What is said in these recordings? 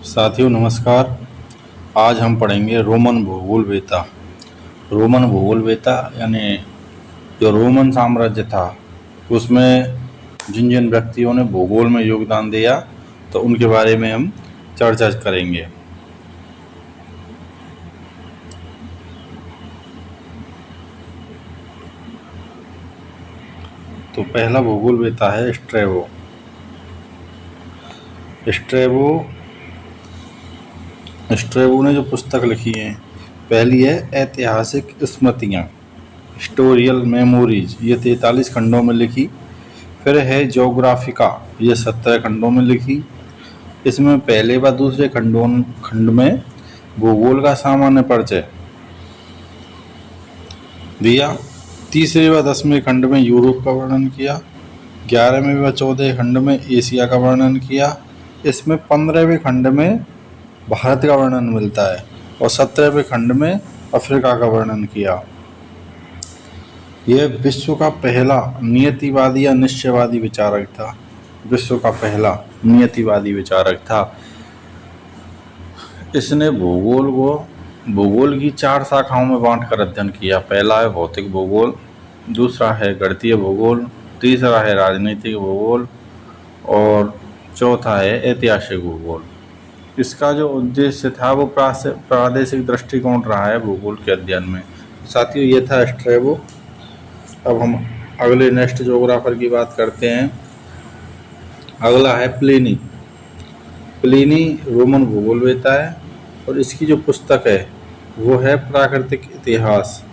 साथियों नमस्कार। आज हम पढ़ेंगे रोमन भूगोल वेता। रोमन भूगोल वेता यानी जो रोमन साम्राज्य था उसमें जिन जिन व्यक्तियों ने भूगोल में योगदान दिया तो उनके बारे में हम चर्चा करेंगे। तो पहला भूगोल वेता है स्ट्रैबो। स्ट्रैबो ने जो पुस्तक लिखी है, पहली है ऐतिहासिक स्मृतियाँ, हिस्टोरियल मेमोरीज, ये 43 खंडों में लिखी। फिर है ज्योग्राफिका, ये 17 खंडों में लिखी। इसमें पहले व दूसरे खंड में भूगोल का सामान्य परिचय दिया। तीसरे व 10वें खंड में यूरोप का वर्णन किया। 11वें व 14वें खंड में एशिया का वर्णन किया। इसमें 15वें खंड में भारत का वर्णन मिलता है और 17वें खंड में अफ्रीका का वर्णन किया। यह विश्व का पहला नियतिवादी या निश्चयवादी विचारक था। विश्व का पहला नियतिवादी विचारक था। इसने भूगोल की 4 शाखाओं में बांटकर अध्ययन किया। पहला है भौतिक भूगोल, दूसरा है गणितीय भूगोल, तीसरा है राजनीतिक भूगोल और चौथा है ऐतिहासिक भूगोल। इसका जो उद्देश्य था वो प्रादेशिक दृष्टिकोण रहा है भूगोल के अध्ययन में। साथियों ये था स्ट्रैबो। अब हम अगले नेक्स्ट ज्योग्राफर की बात करते हैं। अगला है प्लिनी। प्लिनी रोमन भूगोल वेता है और इसकी जो पुस्तक है वो है प्राकृतिक इतिहास।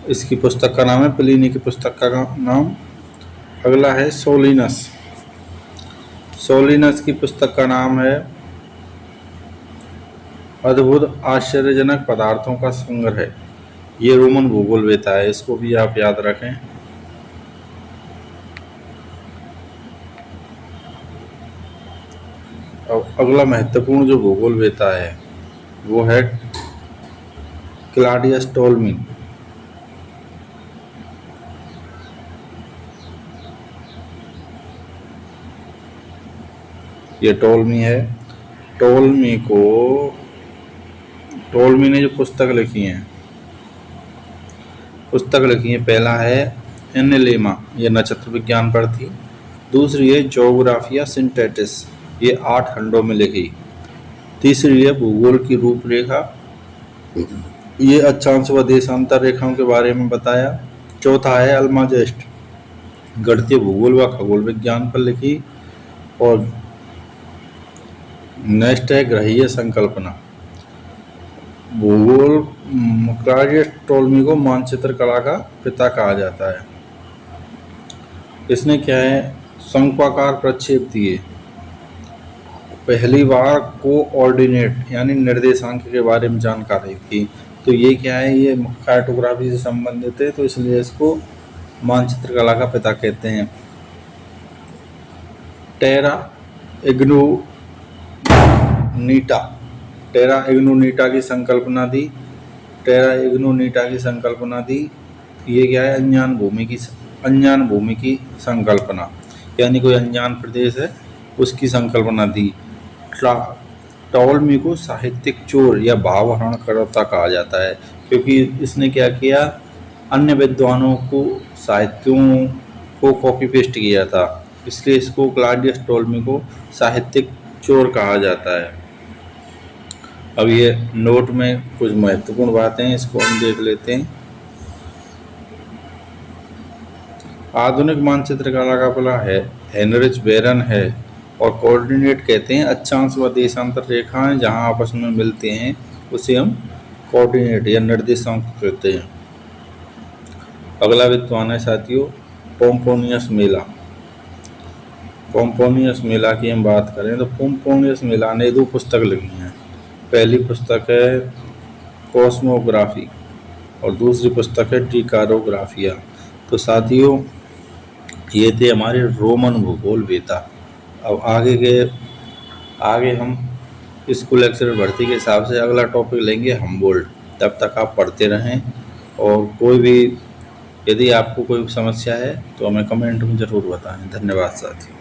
इसकी पुस्तक का नाम है, प्लिनी की पुस्तक का नाम। अगला है सोलिनस। सोलिनस की पुस्तक का नाम है अद्भुत आश्चर्यजनक पदार्थों का संग्रह। ये रोमन भूगोल वेता है, इसको भी आप याद रखें। अब अगला महत्वपूर्ण जो भूगोल वेता है वो है क्लॉडियस टोल्मी। ये टोल्मी है। टोल्मी ने जो पुस्तक लिखी है, पहला है एनेलेमा, ये नक्षत्र विज्ञान पर थी। दूसरी है ज्योग्राफिया सिंथेटिस, ये 8 खंडों में लिखी। तीसरी है भूगोल की रूपरेखा, ये अक्षांश व देशांतर रेखाओं के बारे में बताया। चौथा है अल्माजेस्ट, गणितीय भूगोल व खगोल विज्ञान पर लिखी। और नेक्स्ट है ग्रहीय संकल्पना। भूगोल क्लॉडियस टोल्मी को मानचित्र कला का पिता कहा जाता है। इसने क्या है, शंक्वाकार प्रक्षेप दिए। पहली बार कोऑर्डिनेट यानी निर्देशांक के बारे में जानकारी थी। तो ये क्या है, ये कार्टोग्राफी से संबंधित है, तो इसलिए इसको मानचित्र कला का पिता कहते हैं। टेरा इग्नोनीटा की संकल्पना दी। ये क्या है, अनजान भूमि की संकल्पना, यानी कोई अनजान प्रदेश है उसकी संकल्पना दी। टोल्मी को साहित्यिक चोर या भावहरणकर्ता कहा जाता है, क्योंकि इसने क्या किया, अन्य विद्वानों को साहित्यों को कॉपी पेस्ट किया था, इसलिए इसको क्लॉडियस टोल्मी को साहित्यिक चोर कहा जाता है। अब ये नोट में कुछ महत्वपूर्ण बातें हैं, इसको हम देख लेते हैं। आधुनिक मानचित्र कला का पहला है हेनरिच बेरन है और कोऑर्डिनेट कहते हैं अक्षांश व देशांतर रेखाएं जहां आपस में मिलते हैं उसे हम कोऑर्डिनेट या निर्देशांक कहते हैं। अगला विद्वान है साथियों पोम्पोनियस मेला की हम बात करें तो पोम्पोनियस मेला ने 2 पुस्तक लिखी हैं। पहली पुस्तक है कॉस्मोग्राफी और दूसरी पुस्तक है डिकारोग्राफिया। तो साथियों ये थे हमारे रोमन भूगोल वेता। अब आगे हम स्कूल लेक्चर भर्ती के हिसाब से अगला टॉपिक लेंगे हमबोल्ट। तब तक आप पढ़ते रहें और यदि आपको कोई समस्या है तो हमें कमेंट में ज़रूर बताएं। धन्यवाद साथियों।